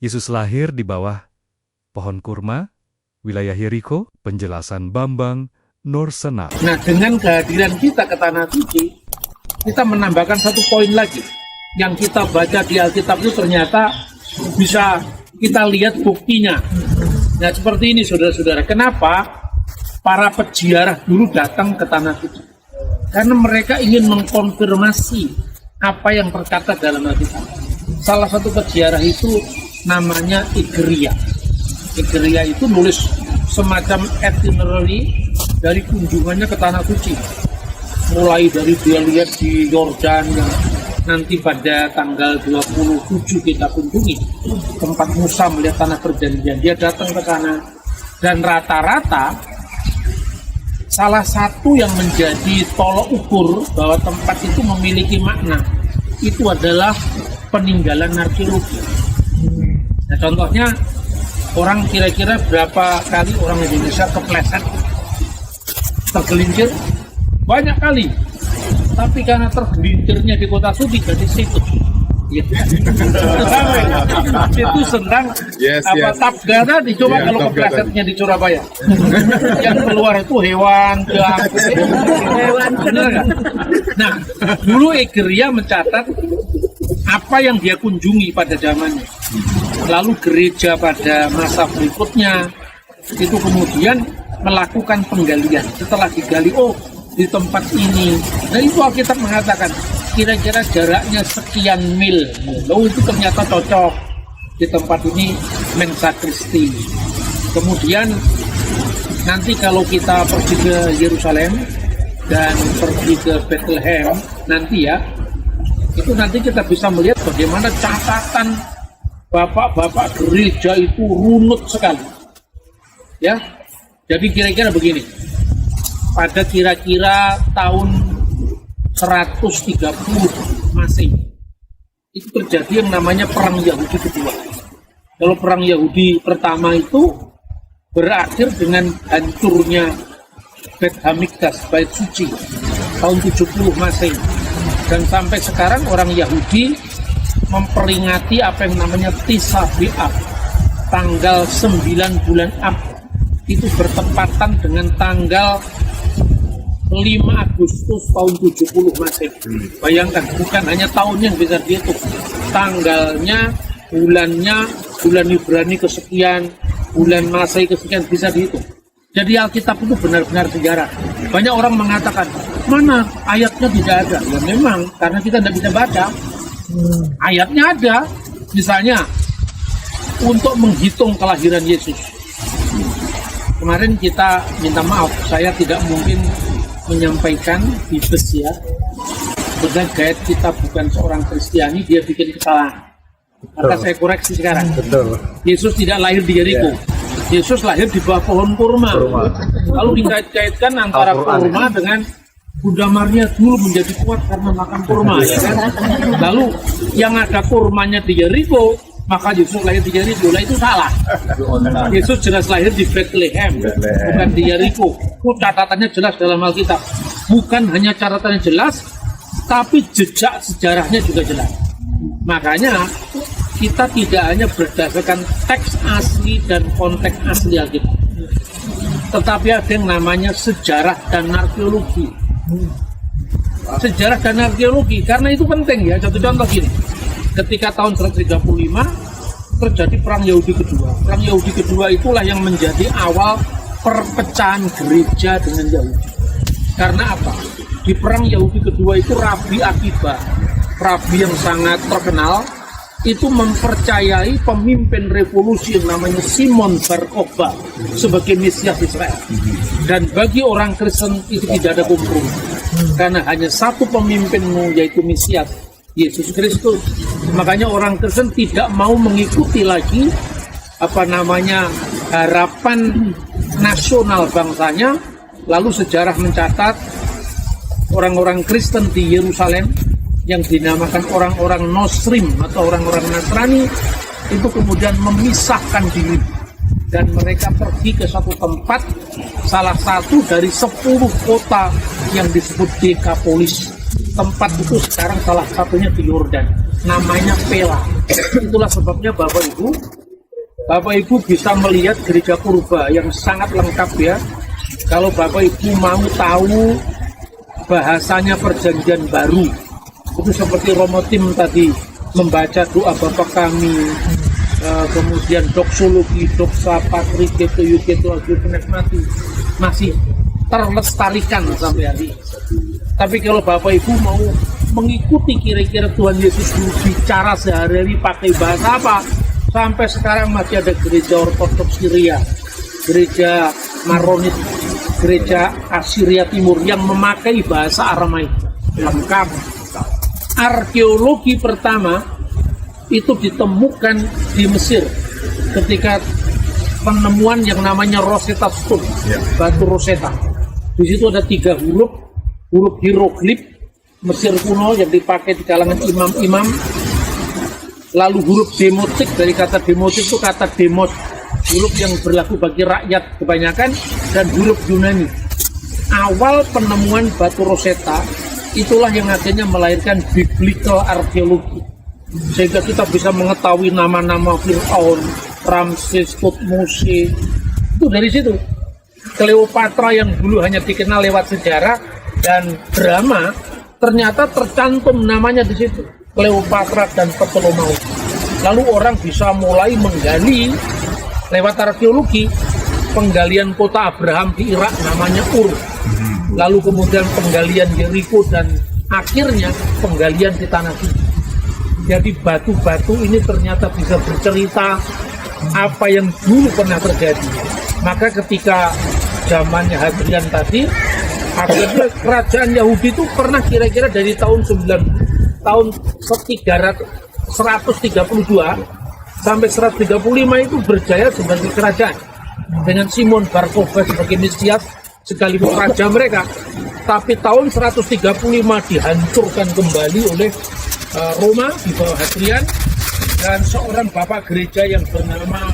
Yesus lahir di bawah pohon kurma, wilayah Yeriko, penjelasan Bambang Nursenar. Nah, dengan kehadiran kita ke Tanah Suci, kita menambahkan satu poin lagi. Yang kita baca di Alkitab itu ternyata bisa kita lihat buktinya. Nah, seperti ini saudara-saudara. Kenapa para peziarah dulu datang ke Tanah Suci? Karena mereka ingin mengkonfirmasi apa yang terkata dalam Alkitab. Salah satu peziarah itu namanya Igeria. Igeria itu nulis semacam itinerary dari kunjungannya ke Tanah Suci. Mulai dari dia lihat di Yordan yang nanti pada tanggal 27 kita kunjungi tempat Musa melihat tanah perjanjian. Dia datang ke sana dan rata-rata salah satu yang menjadi tolok ukur bahwa tempat itu memiliki makna itu adalah peninggalan arkeologi. Nah, contohnya orang kira-kira berapa kali orang Indonesia kepleset, tergelincir? Banyak kali. Tapi karena tergelincirnya di kota suci jadi situs. Gitu. Itu senang Tapga tadi. Coba kalau keplesetnya di Surabaya. Yang keluar itu hewan, benar nggak? Nah, dulu Igeria mencatat apa yang dia kunjungi pada zamannya. Lalu gereja pada masa berikutnya itu kemudian melakukan penggalian. Setelah digali, di tempat ini. Nah, itu Alkitab mengatakan kira-kira jaraknya sekian mil. Itu ternyata cocok di tempat ini Mensa Christi. Kemudian nanti kalau kita pergi ke Yerusalem dan pergi ke Bethlehem nanti ya, itu nanti kita bisa melihat bagaimana catatan bapak-bapak gereja itu runut sekali. Ya. Jadi kira-kira begini. Pada kira-kira tahun 130 Masehi itu terjadi yang namanya Perang Yahudi kedua. Kalau Perang Yahudi pertama itu berakhir dengan hancurnya Beit Hamikdash, Bait Suci, tahun 70 Masehi. Dan sampai sekarang orang Yahudi memperingati apa yang namanya Tis'a B'Av, tanggal 9 bulan Ab. Itu bertepatan dengan tanggal 5 Agustus tahun 70 Masehi. Bayangkan, bukan hanya tahunnya yang bisa dihitung, tanggalnya, bulannya, bulan Ibrani kesekian, bulan Masehi kesekian bisa dihitung. Jadi Alkitab itu benar-benar sejarah. Banyak orang mengatakan, mana ayatnya tidak ada? Ya memang, karena kita tidak bisa baca. Ayatnya ada, misalnya untuk menghitung kelahiran Yesus. Kemarin kita minta maaf, saya tidak mungkin menyampaikan di bus ya. Benar guide kita bukan seorang Kristiani, dia bikin kesalahan. Maka saya koreksi sekarang. Betul. Yesus tidak lahir di Yeriko. Yesus lahir di bawah pohon kurma. Lalu dikait-kaitkan antara kurma dengan Bunda Maria dulu menjadi kuat karena makan kurma. Ya kan? Lalu yang ada kurmanya di Yeriko, maka Yesus lahir di Yeriko. Nah, itu salah. Yesus jelas lahir di Bethlehem, bukan di Yeriko. Catatannya jelas dalam Alkitab. Bukan hanya catatannya jelas, tapi jejak sejarahnya juga jelas. Makanya kita tidak hanya berdasarkan teks asli dan konteks asli Alkitab, tetapi ada yang namanya sejarah dan arkeologi. Sejarah dan arkeologi, karena itu penting ya. Satu contoh gini. Ketika tahun 135 terjadi Perang Yahudi kedua. Perang Yahudi kedua itulah yang menjadi awal perpecahan gereja dengan Yahudi. Karena apa? Di Perang Yahudi kedua itu Rabi Akiba, rabi yang sangat terkenal, itu mempercayai pemimpin revolusi yang namanya Simon Bar Kokhba sebagai Mesias Israel. Dan bagi orang Kristen itu tidak ada kompromi. Karena hanya satu pemimpinmu, yaitu Mesias, Yesus Kristus. Makanya orang Kristen tidak mau mengikuti lagi harapan nasional bangsanya. Lalu sejarah mencatat orang-orang Kristen di Yerusalem yang dinamakan orang-orang Nosrim atau orang-orang Nasrani itu kemudian memisahkan diri dan mereka pergi ke satu tempat, salah satu dari 10 kota yang disebut Dekapolis. Tempat itu sekarang salah satunya di Yordan. namanya Pela. Itulah sebabnya Bapak Ibu bisa melihat gereja purba yang sangat lengkap ya. Kalau Bapak Ibu mau tahu bahasanya perjanjian baru, itu seperti Romo Tim tadi membaca doa Bapa Kami, kemudian doksologi, doksa, patrike, tuyuke, tuaju, penikmati, masih terlestarikan sampai hari ini. Tapi kalau Bapak Ibu mau mengikuti kira-kira Tuhan Yesus bicara sehari-hari pakai bahasa apa, sampai sekarang masih ada gereja Ortodoks Syria, gereja Maronit, gereja Assyria Timur yang memakai bahasa Aramaik lengkap. Arkeologi pertama itu ditemukan di Mesir ketika penemuan yang namanya Rosetta Stone, batu Rosetta. Di situ ada 3 huruf hieroglif Mesir kuno yang dipakai di kalangan imam-imam. Lalu huruf demotik, dari kata demotik itu kata demos, huruf yang berlaku bagi rakyat kebanyakan, dan huruf Yunani. Awal penemuan batu Rosetta itulah yang akhirnya melahirkan biblical arkeologi, sehingga kita bisa mengetahui nama-nama Fir'aun, Ramses, Tutmose, itu dari situ. Cleopatra yang dulu hanya dikenal lewat sejarah dan drama, ternyata tercantum namanya di situ, Cleopatra dan Ptolemaus. Lalu orang bisa mulai menggali lewat arkeologi, penggalian kota Abraham di Irak namanya Ur, lalu kemudian penggalian Jericho, dan akhirnya penggalian di tanah suci. Jadi batu-batu ini ternyata bisa bercerita apa yang dulu pernah terjadi. Maka ketika zamannya Hadrian tadi, akhirnya kerajaan Yahudi itu pernah kira-kira dari tahun 132 sampai 135 itu berjaya sebagai kerajaan, dengan Simon Bar Kokhba sebagai Mesias sekaligus raja mereka. Tapi tahun 135 dihancurkan kembali oleh Roma di bawah Hadrian, dan seorang bapak gereja yang bernama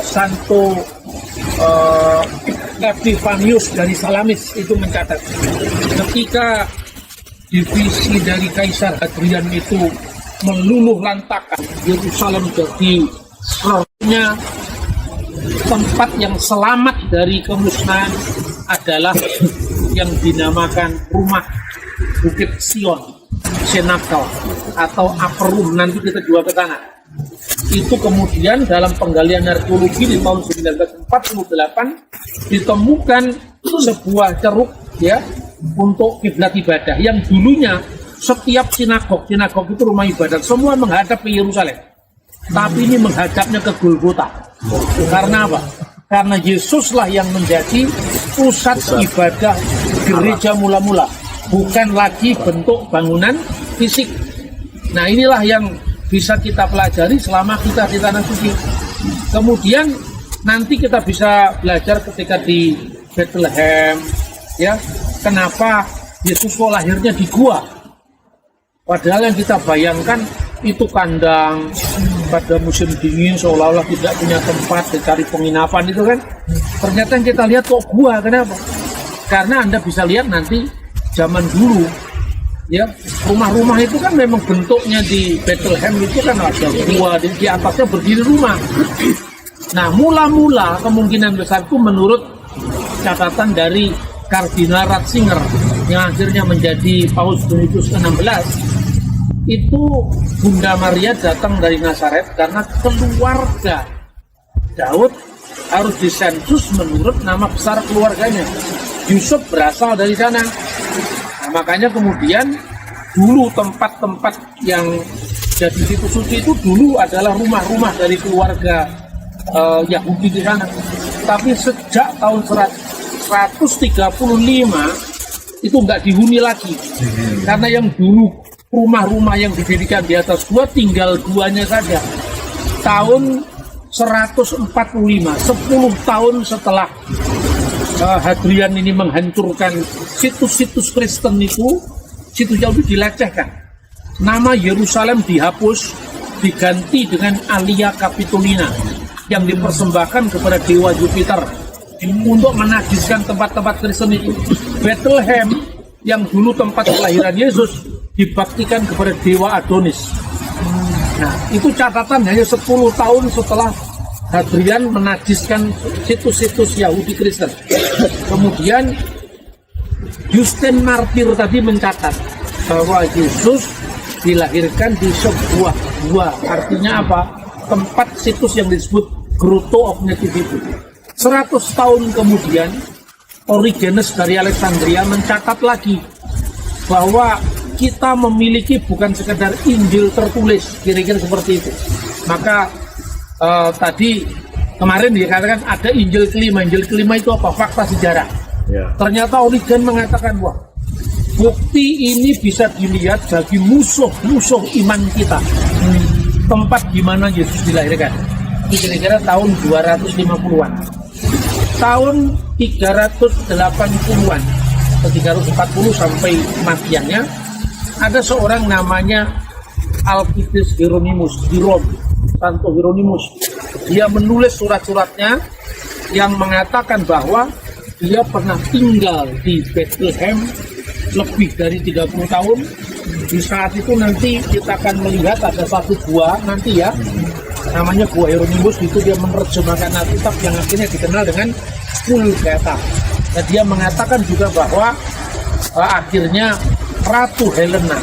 Santo Epifanius dari Salamis itu mencatat, ketika divisi dari Kaisar Hadrian itu meluluh lantakan Yerusalem jadi seharusnya tempat yang selamat dari kemusnahan adalah yang dinamakan rumah Bukit Sion, Senakal atau Upper Room. Nanti kita juga ke sana. Itu kemudian dalam penggalian arkeologi di tahun 1948 ditemukan sebuah ceruk ya untuk kiblat ibadah yang dulunya setiap sinagog itu rumah ibadah semua menghadap ke Yerusalem, tapi ini menghadapnya ke Golgota. Karena apa? Karena Yesuslah yang menjadi pusat ibadah gereja mula-mula, bukan lagi bentuk bangunan fisik. Nah, inilah yang bisa kita pelajari selama kita di Tanah Suci. Kemudian nanti kita bisa belajar ketika di Bethlehem, ya, kenapa Yesus kok lahirnya di gua? Padahal yang kita bayangkan itu kandang pada musim dingin, seolah-olah tidak punya tempat dicari penginapan itu kan. Ternyata yang kita lihat kok gua, kenapa? Karena Anda bisa lihat nanti zaman dulu, ya, rumah-rumah itu kan memang bentuknya di Bethlehem itu kan ada gua, di atasnya berdiri rumah. Nah, mula-mula kemungkinan besar itu menurut catatan dari Kardinal Ratzinger yang akhirnya menjadi Paus Benedictus XVI, itu Bunda Maria datang dari Nazaret karena keluarga Daud harus disensus menurut nama besar keluarganya. Yusuf berasal dari sana. Nah, makanya kemudian dulu tempat-tempat yang jadi situ suci itu dulu adalah rumah-rumah dari keluarga Yahudi di sana. Tapi sejak tahun 135 itu nggak dihuni lagi, karena yang dulu rumah-rumah yang didirikan di atas gua tinggal guanya saja. Tahun 145, 10 tahun setelah Hadrian ini menghancurkan situs-situs Kristen itu, situs Yahudi dilecehkan. Nama Yerusalem dihapus, diganti dengan Alia Capitolina yang dipersembahkan kepada dewa Jupiter untuk menajiskan tempat-tempat Kristen itu. Bethlehem yang dulu tempat kelahiran Yesus dibaktikan kepada dewa Adonis. Nah, itu catatan hanya 10 tahun setelah Hadrian menajiskan situs-situs Yahudi Kristen. Kemudian Justin Martir tadi mencatat bahwa Yesus dilahirkan di sebuah gua. Artinya apa? Tempat situs yang disebut Grotto of Nativity. 100 tahun kemudian Origenes dari Alexandria mencatat lagi bahwa kita memiliki bukan sekedar Injil tertulis, kira-kira seperti itu. Maka tadi kemarin dikatakan ada Injil kelima. Injil kelima itu apa? Fakta sejarah. Ternyata Origen mengatakan, wah, bukti ini bisa dilihat bagi musuh-musuh iman kita. Tempat di mana Yesus dilahirkan. Kira-kira tahun 250-an. Tahun 380-an atau 340 sampai kematiannya, ada seorang namanya Alcides Hieronymus di Rom, Santo Hieronymus. Dia menulis surat-suratnya yang mengatakan bahwa dia pernah tinggal di Bethlehem lebih dari 30 tahun. Di saat itu nanti kita akan melihat ada satu gua nanti ya, namanya Gua Hieronymus. Itu dia menerjemahkan Alkitab yang akhirnya dikenal dengan Vulgata. Nah, dia mengatakan juga bahwa akhirnya Ratu Helena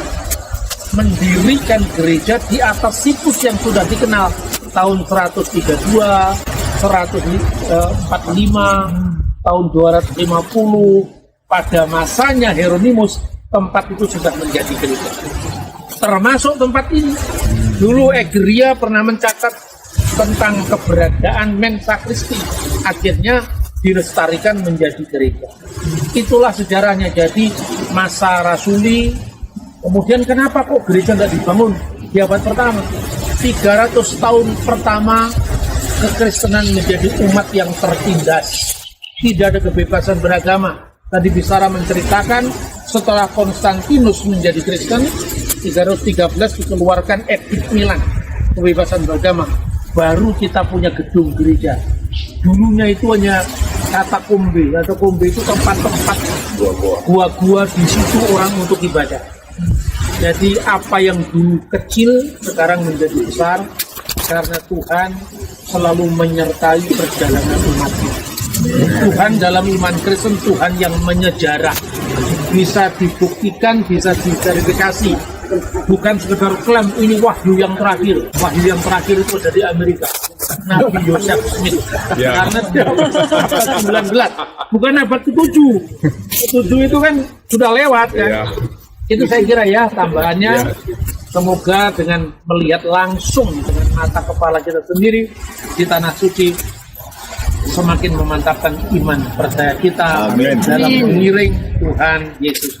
mendirikan gereja di atas situs yang sudah dikenal tahun 132, 145, tahun 250. Pada masanya Hieronymus, tempat itu sudah menjadi gereja. Termasuk tempat ini. Dulu Egeria pernah mencatat tentang keberadaan Mensa Christi. Akhirnya dilestarikan menjadi gereja. Itulah sejarahnya. Jadi masa rasuli. Kemudian kenapa kok gereja tidak dibangun di abad pertama? 300 tahun pertama kekristenan menjadi umat yang tertindas. Tidak ada kebebasan beragama. Tadi Bisara menceritakan setelah Konstantinus menjadi Kristen, 313 dikeluarkan Edikt Milan, kebebasan beragama. Baru kita punya gedung gereja. Dulunya itu hanya katakombe. Katakombe itu tempat-tempat gua-gua, di situ orang untuk ibadah. Jadi apa yang dulu kecil sekarang menjadi besar karena Tuhan selalu menyertai perjalanan umatnya. Tuhan dalam iman Kristen, Tuhan yang menyejarah, bisa dibuktikan, bisa diverifikasi, bukan sekedar klaim ini wahyu yang terakhir. Wahyu yang terakhir itu dari Amerika, Nabi Joseph Smith, karena dia abad 19, bukan abad ke-7. Ke-7 itu kan sudah lewat kan. Itu saya kira ya tambahannya. Semoga dengan melihat langsung dengan mata kepala kita sendiri di Tanah Suci semakin memantapkan iman percaya kita dalam mengiring Tuhan Yesus.